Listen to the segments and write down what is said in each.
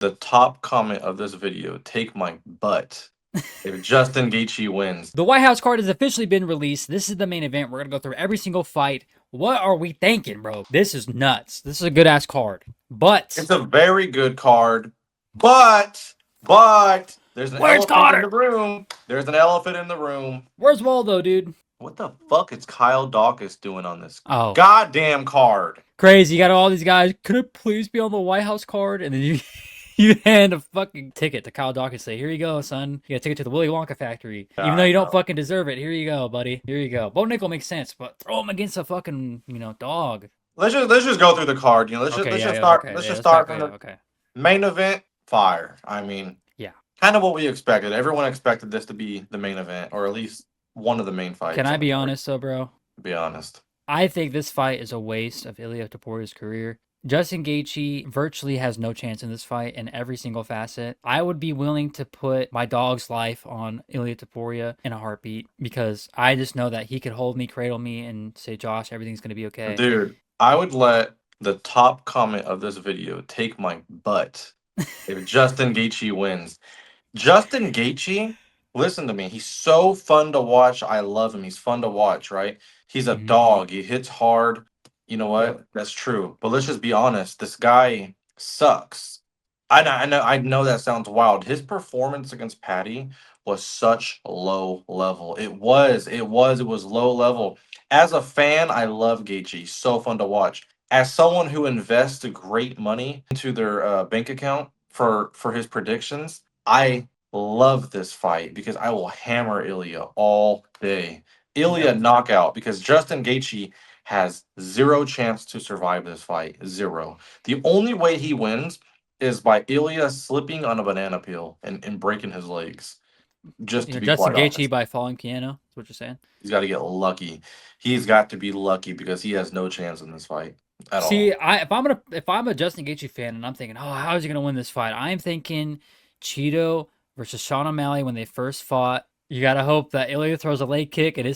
the top comment of this video, take my butt, if Justin Gaethje wins. The White House card has officially been released. This is the main event. We're going to go through every single fight. What are we thinking, bro? This is nuts. This is a good-ass card. But It's a very good card, but there's an where's elephant in the Connor? room. There's an elephant in the room. Where's Waldo, dude? What the fuck is Kyle Dawkins doing on this Oh, goddamn card? crazy. You got all these guys. Could it please be on the White House card? And then you hand a fucking ticket to Kyle Dawkins. Say, here you go, son. You got a ticket to the Willy Wonka factory. Even though I you don't know. fucking deserve it. Here you go, buddy. Here you go. Bo Nickel makes sense, but throw him against a fucking, dog. Let's just go through the card. Let's Okay, just yeah, start. okay. Let's Yeah, just let's start talk. from Yeah, the okay. main event. Fire. I mean, Yeah. kind of what we expected. Everyone expected this to be the main event, or at least one of the main fights. Can I be honest, though, bro? Be honest. I think this fight is a waste of Ilia Toporia's career. Justin Gaethje virtually has no chance in this fight in every single facet. I would be willing to put my dog's life on Ilia Topuria in a heartbeat because I just know that he could hold me, cradle me, and say, Josh, everything's going to be okay. Dude, I would let the top comment of this video take my butt if Justin Gaethje wins. Justin Gaethje, listen to me. He's so fun to watch. I love him. He's fun to watch, right? He's a dog. He hits hard. You know what? Yep. That's true. But let's just be honest. This guy sucks. I know that sounds wild. His performance against Patty was such low level. It was low level. As a fan, I love Gaethje. So fun to watch. As someone who invests great money into their bank account for his predictions, I love this fight because I will hammer Ilya all day. Ilya knockout because Justin Gaethje has zero chance to survive this fight. Zero. The only way he wins is by Ilya slipping on a banana peel and breaking his legs. Just to be Justin quite Gaethje honest, by falling piano. That's what you're saying. he's got to get lucky. He's got to be lucky because he has no chance in this fight at See, all. if I'm a Justin Gaethje fan and I'm thinking, oh, how is he gonna win this fight? I'm thinking Cheeto versus Sean O'Malley when they first fought. You gotta hope that Ilya throws a leg kick and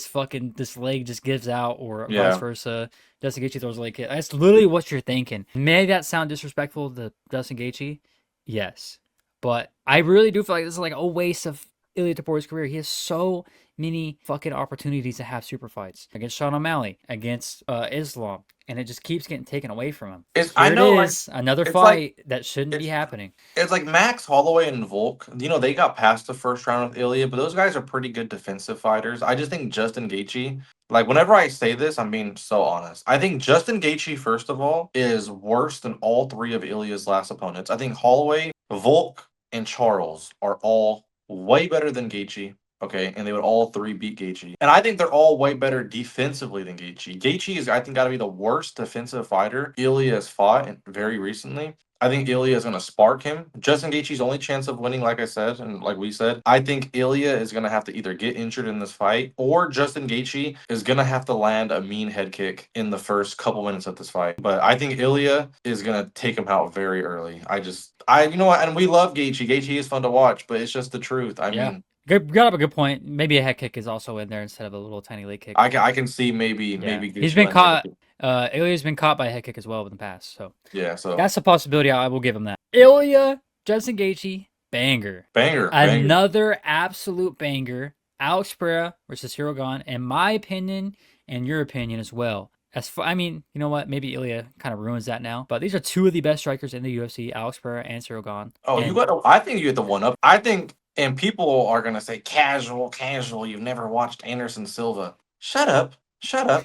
this leg just gives out, or vice Yeah. versa. Justin Gaethje throws a leg kick. That's literally what you're thinking. May that sound disrespectful to Justin Gaethje? Yes, but I really do feel like this is like a waste of Ilya Toporia's career. He has so many fucking opportunities to have super fights against Sean O'Malley, against Islam, and it just keeps getting taken away from him. I Here it know, like is, another it's like fight that shouldn't be it's happening. it's like Max Holloway and Volk. They got past the first round with Ilya, but those guys are pretty good defensive fighters. I just think Justin Gaethje, like whenever I say this, I'm being so honest. I think Justin Gaethje, first of all, is worse than all three of Ilya's last opponents. I think Holloway, Volk, and Charles are all way better than Gaethje. Okay, and they would all three beat Gaethje. And I think they're all way better defensively than Gaethje. Gaethje is, I think, got to be the worst defensive fighter Ilya has fought very recently. I think Ilya is going to spark him. Justin Gaethje's only chance of winning, like I said, and like we said, I think Ilya is going to have to either get injured in this fight or Justin Gaethje is going to have to land a mean head kick in the first couple minutes of this fight. But I think Ilya is going to take him out very early. You know what? And we love Gaethje. Gaethje is fun to watch, but it's just the truth. I mean, Good, got up a good point. Maybe a head kick is also in there instead of a little tiny leg kick. I can see maybe Yeah, maybe he's Gaethje been lands a head caught. kick. Ilya's been caught by a head kick as well in the past, so Yeah, so that's a possibility. I will give him that. Ilya, Justin Gaethje, banger. banger. Another absolute banger. Alex Pereira versus Hero Gon, in my opinion, and your opinion as well. I mean, you know what? Maybe Ilya kind of ruins that now. But these are two of the best strikers in the UFC: Alex Pereira and Cyril Gane. Oh, And I think you get the one up. I think, and people are gonna say casual, casual. You've never watched Anderson Silva. Shut up. Shut up.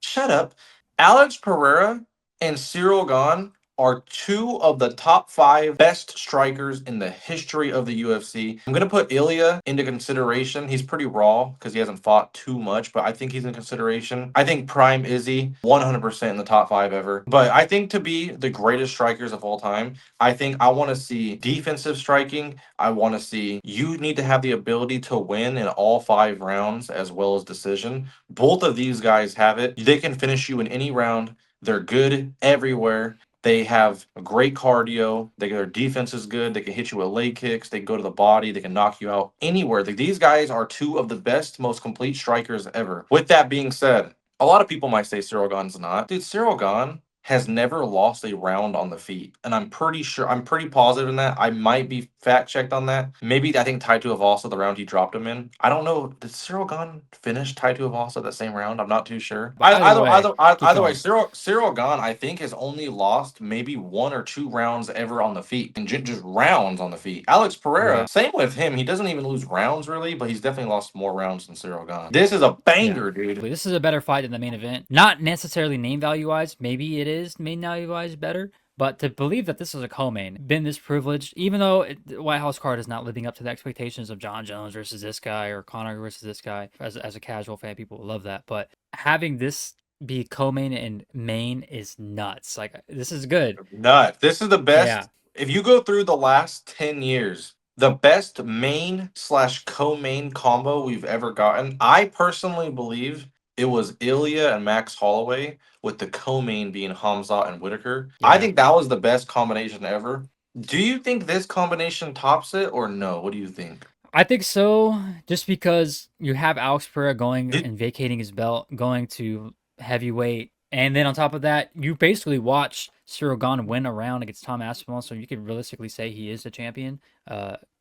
Shut up. Alex Pereira and Cyril Gane are two of the top 5 best strikers in the history of the UFC. I'm gonna put Ilya into consideration. He's pretty raw because he hasn't fought too much, but I think he's in consideration. I think Prime Izzy 100% in the top 5 ever. But I think to be the greatest strikers of all time, I think I want to see defensive striking. I want to see you need to have the ability to win in all 5 rounds as well as decision. Both of these guys have it. They can finish you in any round. They're good everywhere. They have great cardio. Their defense is good. They can hit you with leg kicks. They can go to the body. They can knock you out anywhere. These guys are two of the best, most complete strikers ever. With that being said, a lot of people might say Cyril Gane's not. Dude, Cyril Gane has never lost a round on the feet. And I'm pretty sure, I'm pretty positive in that. I might be fact checked on that. Maybe I think Tai Tuivasa, the round he dropped him in. I don't know. Did Cyril Gahn finish Tai Tuivasa that same round? I'm not too sure. But either way, keep Either way, going. Cyril Gahn, I think, has only lost maybe 1 or 2 rounds ever on the feet, and just rounds on the feet. Alex Yeah. Pereira, same with him. He doesn't even lose rounds really, but he's definitely lost more rounds than Cyril Gahn. This is a Yeah. banger, dude. This is a better fight than the main event. Not necessarily name value wise. Maybe it is main value wise better. But to believe that this is a co-main, been this privileged, even though the White House card is not living up to the expectations of John Jones versus this guy or Conor versus this guy. As a casual fan, people will love that. But having this be co-main and main is nuts. Like this is good. Nut. This is the best. Yeah. If you go through the last 10 years, the best main slash co-main combo we've ever gotten, I personally believe it was Ilya and Max Holloway, with the co-main being Hamzat and Whitaker. I Yeah. think that was the best combination ever. Do you think this combination tops it or no? What do you think? I think so, just because you have Alex Pereira going Did, and vacating his belt, going to heavyweight, and then on top of that, you basically watch Cyril Gahn win a round against Tom Aspinall, so you could realistically say he is the champion.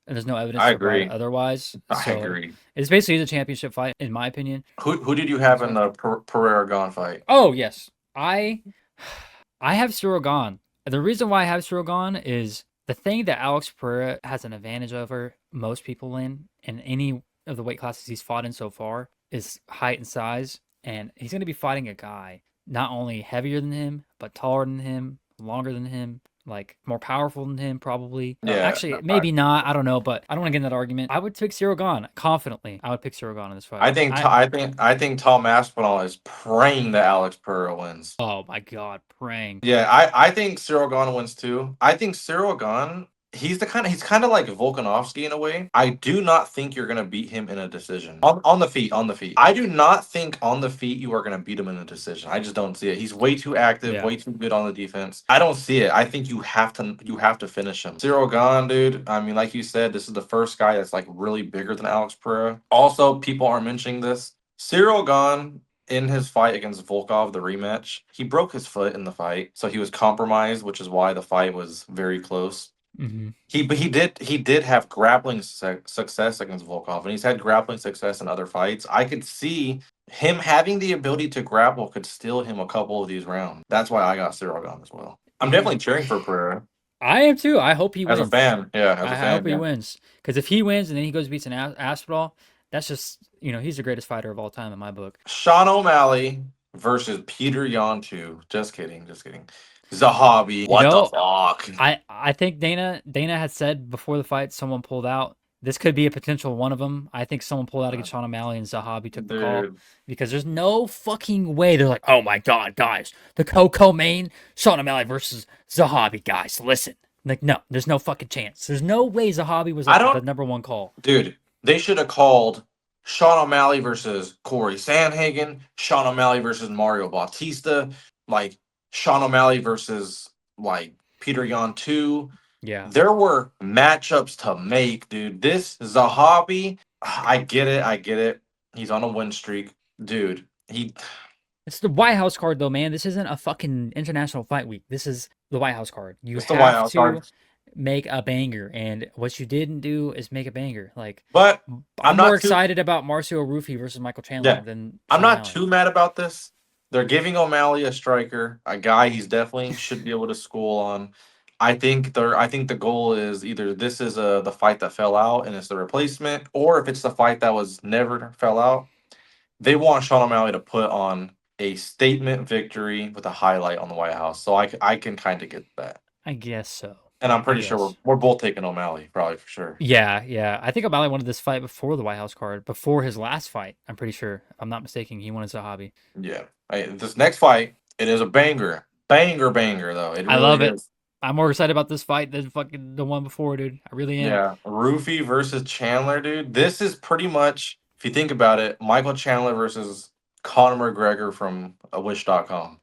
And there's no evidence I to provide agree. otherwise. I So agree. it's basically the championship fight, in my opinion. Who did you I'm have in sorry. the Pereira Gone fight? Oh yes, I have Cyril Gahn. The reason why I have Cyril Gahn is the thing that Alex Pereira has an advantage over most people in any of the weight classes he's fought in so far is height and size, and he's going to be fighting a guy not only heavier than him, but taller than him, longer than him, like more powerful than him, probably. Yeah, Actually, maybe not. I don't know, but I don't want to get in that argument. I would pick Cyril Gahn confidently. I would pick Cyril Gahn in this fight. I think Tom Aspinall is praying that Alex Pereira wins. Oh my God, praying. Yeah, I think Cyril Gahn wins too. I think Cyril Gahn, he's kind of like Volkanovski in a way. I do not think you're gonna beat him in a decision. On the feet, on the feet. I do not think on the feet you are gonna beat him in a decision. I just don't see it. He's way too active, Yeah. way too good on the defense. I don't see it. I think you have to finish him. Cyril Gahn, dude. I mean, like you said, this is the first guy that's like really bigger than Alex Pereira. Also, people are mentioning this. Cyril Gahn, in his fight against Volkov, the rematch, he broke his foot in the fight, so he was compromised, which is why the fight was very close. Mm-hmm. He did have grappling success against Volkov, and he's had grappling success in other fights. I could see him having the ability to grapple could steal him a couple of these rounds. That's why I got Cyril Gahn as well. I'm definitely cheering for Pereira I am too. I hope he as wins. a fan. Yeah, as a I fan. hope he Yeah. wins. Because if he wins and then he goes and beats an Aspinall, that's just, he's the greatest fighter of all time in my book. Sean O'Malley versus Peter Yan 2. Just kidding. Just kidding. Zahabi. What the fuck? I think Dana had said before the fight someone pulled out. This could be a potential one of them. I think someone pulled out against Sean O'Malley and Zahabi took the call. Dude. Because there's no fucking way. They're like, oh my God, guys. The co-main, Sean O'Malley versus Zahabi, guys. Listen. Like, no, there's no fucking chance. There's no way Zahabi was like the number one call. Dude, they should have called Sean O'Malley versus Corey Sandhagen, Sean O'Malley versus Mario Bautista, like Sean O'Malley versus like Peter Yan 2. Yeah. There were matchups to make, dude. This Zahabi, I get it. I get it. He's on a win streak. Dude, It's the White House card, though, man. This isn't a fucking international fight week. This is the White House card. You it's the White have House to card. make a banger, and what you didn't do is make a banger. Like, But I'm more excited about Marcio Rufi versus Michael Chandler than I'm Sean not O'Malley. too mad about this. They're giving O'Malley a striker, a guy he's definitely should be able to school on. I think the goal is either this is the fight that fell out and it's the replacement, or if it's the fight that was never fell out, they want Sean O'Malley to put on a statement victory with a highlight on the White House. So I can kind of get that. I guess so. And I'm pretty sure we're both taking O'Malley, probably for sure. Yeah. I think O'Malley wanted this fight before the White House card, before his last fight. I'm pretty sure. If I'm not mistaken, he wanted Zahabi. Yeah. This next fight, it is a banger. Banger, though. It really I love it. is. I'm more excited about this fight than fucking the one before, dude. I really am. Yeah. Rufi versus Chandler, dude. This is pretty much, if you think about it, Michael Chandler versus Conor McGregor from Wish.com.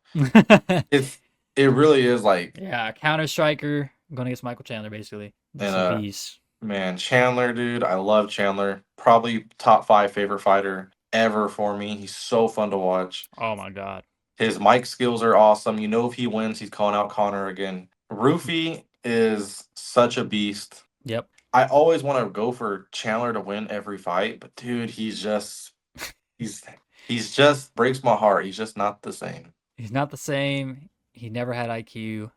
It really is like, yeah, counter striker going against Michael Chandler, basically. Just a beast. Man, Chandler, dude. I love Chandler. Probably top 5 favorite fighter ever for me. He's so fun to watch. Oh my God. His mic skills are awesome. You know, if he wins, he's calling out Connor again. Rufy is such a beast. Yep. I always want to go for Chandler to win every fight, but dude, he's he's just breaks my heart. He's just not the same. He's not the same. He never had IQ.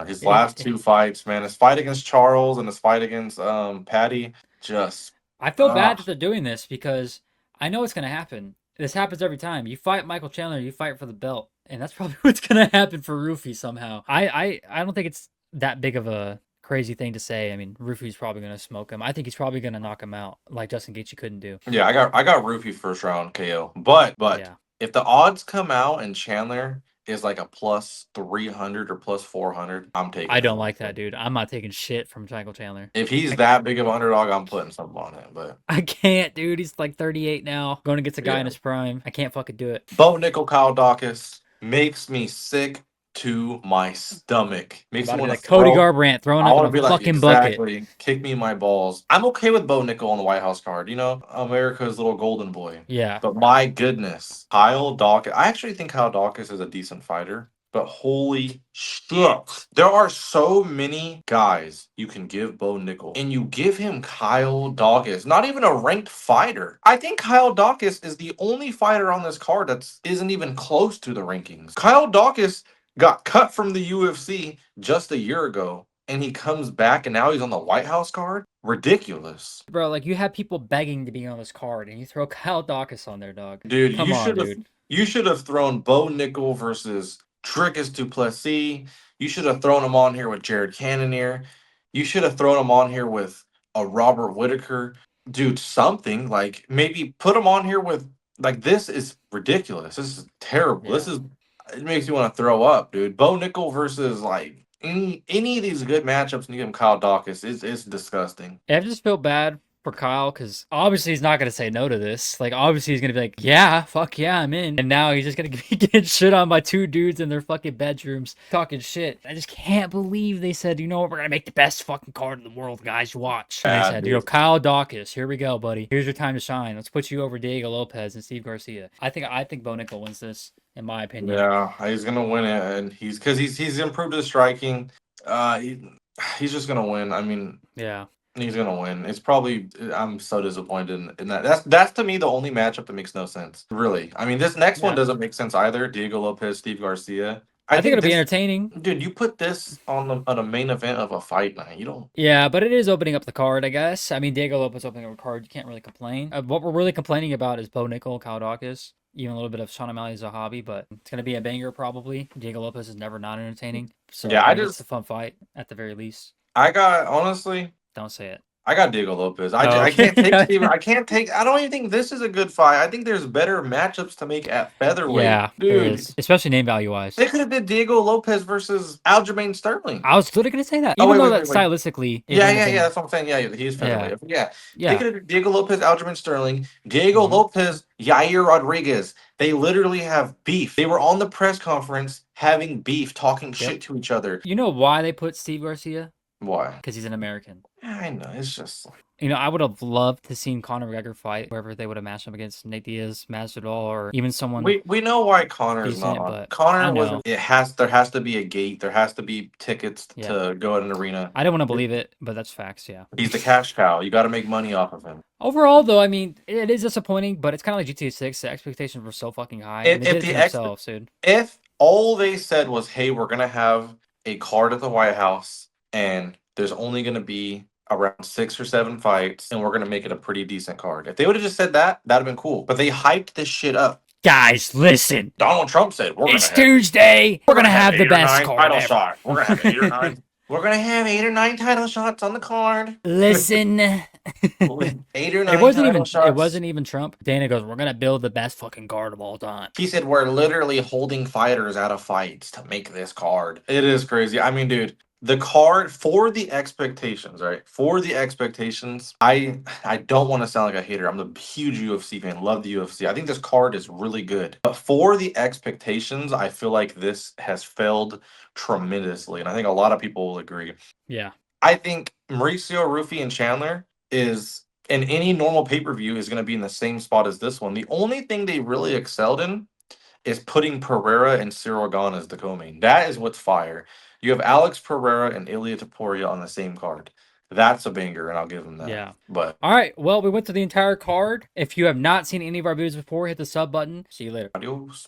His It, last two fights, man, his fight against Charles and his fight against Patty, just I feel bad that they're doing this because I know it's gonna happen. This happens every time. You fight Michael Chandler, you fight for the belt, and that's probably what's gonna happen for Rufy somehow. I don't think it's that big of a crazy thing to say. I mean, Rufy's probably gonna smoke him. I think he's probably gonna knock him out, like Justin Gaethje couldn't do. yeah. I got Rufy first round KO, but Yeah, if the odds come out and Chandler is like a plus 300 or plus 400, I'm taking. I it don't from like him. that dude. I'm not taking shit from Michael Chandler. If he's that big of an underdog, I'm putting something on him. But I can't, dude. He's like 38 now, going against a guy yeah, in his prime. I can't fucking do it. Bo Nickel, Kyle Dawkins makes me sick to my stomach. Makes About me to be want like to Cody throw. Garbrandt throwing I up in want a to be like, fucking bucket. exactly, kick me in my balls. I'm okay with Bo Nickel on the White House card, you know, America's little golden boy. Yeah, But my goodness, Kyle Dawkins. I actually think Kyle Dawkins is a decent fighter, but holy shit. There are so many guys you can give Bo Nickel, and you give him Kyle Dawkins, not even a ranked fighter. I think Kyle Dawkins is the only fighter on this card that isn't even close to the rankings. Kyle Dawkins got cut from the UFC just a year ago, and he comes back and now he's on the White House card. Ridiculous. bro. Like you have people begging to be on this card, and you throw Kyle Dawkins on there, dog. Dude, Come on, dude. you should have thrown Bo Nickel versus Dricus Duplessis. You should have thrown him on here with Jared Cannonier. You should have thrown him on here with a Robert Whitaker. Dude, something like maybe put him on here with like this is ridiculous. This is terrible. This Yeah. is it makes me want to throw up, dude. Bo Nickel versus like any of these good matchups and you give him Kyle Dawkins is disgusting. I just feel bad for Kyle because obviously he's not gonna say no to this. Like obviously he's gonna be like, yeah, fuck yeah, I'm in. And now he's just gonna be getting shit on by two dudes in their fucking bedrooms talking shit. I just can't believe they said, you know what, we're gonna make the best fucking card in the world, guys. Watch. And they Bad, said, dude. Kyle Dawkins, here we go, buddy. Here's your time to shine. Let's put you over Diego Lopez and Steve Garcia. I think Bo Nickel wins this, in my opinion. Yeah, he's gonna win it, and he's improved his striking. He's just gonna win. I mean, Yeah. he's gonna win. It's probably I'm so disappointed in that. That's to me the only matchup that makes no sense. Really. I mean, this next one Yeah. doesn't make sense either. Diego Lopez, Steve Garcia. I think it'll be this, entertaining. dude. You put this on a main event of a fight night. You don't. Yeah, but it is opening up the card, I guess. I mean, Diego Lopez opening up a card, you can't really complain. What we're really complaining about is Bo Nickel, Kyle Dawkins, even a little bit of Sean O'Malley Zahabi, but it's going to be a banger probably. Diego Lopez is never not entertaining. So Yeah, I think it's a fun fight at the very least. I got honestly. Don't say it. I got Diego Lopez. Oh, I okay. can't take Steven. I can't take. I don't even think this is a good fight. I think there's better matchups to make at featherweight. Yeah, there dude. is. Especially name value wise. They could have did Diego Lopez versus Aljamain Sterling. I was literally going to say that. Oh, Even wait, though wait, that wait, wait. stylistically. Yeah. That's what I'm saying. Yeah, he's featherweight. Yeah. They Yeah. could have did Diego Lopez, Aljamain Sterling, Diego Mhm. Lopez, Yair Rodriguez. They literally have beef. They were on the press conference having beef, talking shit to each other. You know why they put Steve Garcia? Why? Because he's an American. I know. It's just like. You know, I would have loved to seen Conor McGregor fight wherever they would have matched him against Nate Diaz, Masvidal, or even someone. We know why Connor's decent, not on. but I Connor know. wasn't. There has to be a gate. There has to be tickets to go at an arena. I don't want to believe it, but that's facts. Yeah. He's the cash cow. You got to make money off of him. Overall, though, I mean, it is disappointing, but it's kind of like GTA 6. The expectations were so fucking high. And they did it to themselves, dude. If all they said was, "Hey, we're gonna have a card at the White House, and there's only gonna be around 6 or 7 fights, and we're gonna make it a pretty decent card," if they would have just said that, that'd have been cool. But they hyped this shit up. Guys, listen. Donald Trump said, It's Tuesday. We're gonna have the 8 or best 9 card title ever. shot. We're gonna have 8 or 9. We're gonna have 8 or 9 title shots on the card. Listen. 8 or 9 It wasn't title even. shots. It wasn't even Trump. Dana goes, "We're gonna build the best fucking card of all time." He said we're literally holding fighters out of fights to make this card. It is crazy. I mean, dude, the card for the expectations, right? For the expectations, I don't want to sound like a hater. I'm a huge UFC fan. Love the UFC. I think this card is really good. But for the expectations, I feel like this has failed tremendously. And I think a lot of people will agree. Yeah. I think Mauricio Rufy and Chandler is in any normal pay-per-view is going to be in the same spot as this one. The only thing they really excelled in is putting Pereira and Cyril Gane as the co-main. That is what's fire. You have Alex Pereira and Ilya Taporia on the same card. That's a banger, and I'll give him that. Yeah. But All right. Well, we went through the entire card. If you have not seen any of our videos before, hit the sub button. See you later. adios.